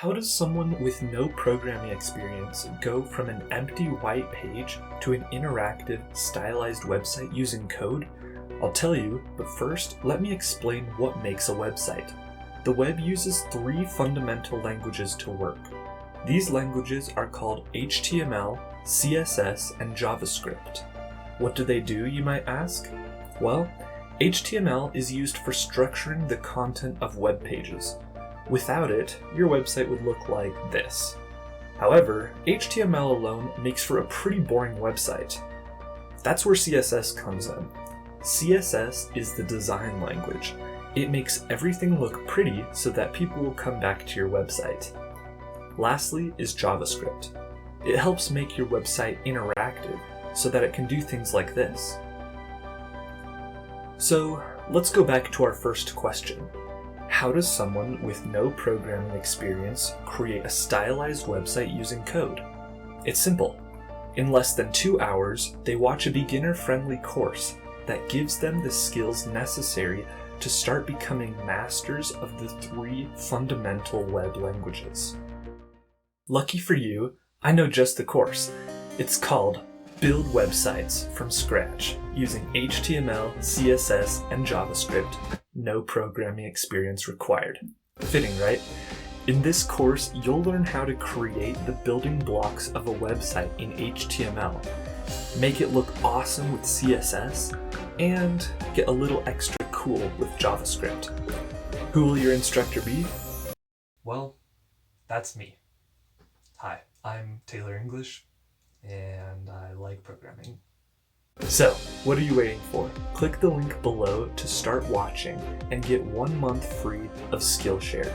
How does someone with no programming experience go from an empty white page to an interactive, stylized website using code? I'll tell you, but first, let me explain what makes a website. The web uses three fundamental languages to work. These languages are called HTML, CSS, and JavaScript. What do they do, you might ask? Well, HTML is used for structuring the content of web pages. Without it, your website would look like this. However, HTML alone makes for a pretty boring website. That's where CSS comes in. CSS is the design language. It makes everything look pretty so that people will come back to your website. Lastly is JavaScript. It helps make your website interactive so that it can do things like this. So let's go back to our first question. How does someone with no programming experience create a stylized website using code? It's simple. In less than 2 hours, they watch a beginner-friendly course that gives them the skills necessary to start becoming masters of the three fundamental web languages. Lucky for you, I know just the course. It's called Build Websites from Scratch using HTML, CSS, and JavaScript. No programming experience required. Fitting, right? In this course, you'll learn how to create the building blocks of a website in HTML, make it look awesome with CSS, and get a little extra cool with JavaScript. Who will your instructor be? Well, that's me. Hi, I'm Taylor English, and I like programming. So, what are you waiting for? Click the link below to start watching and get 1 month free of Skillshare.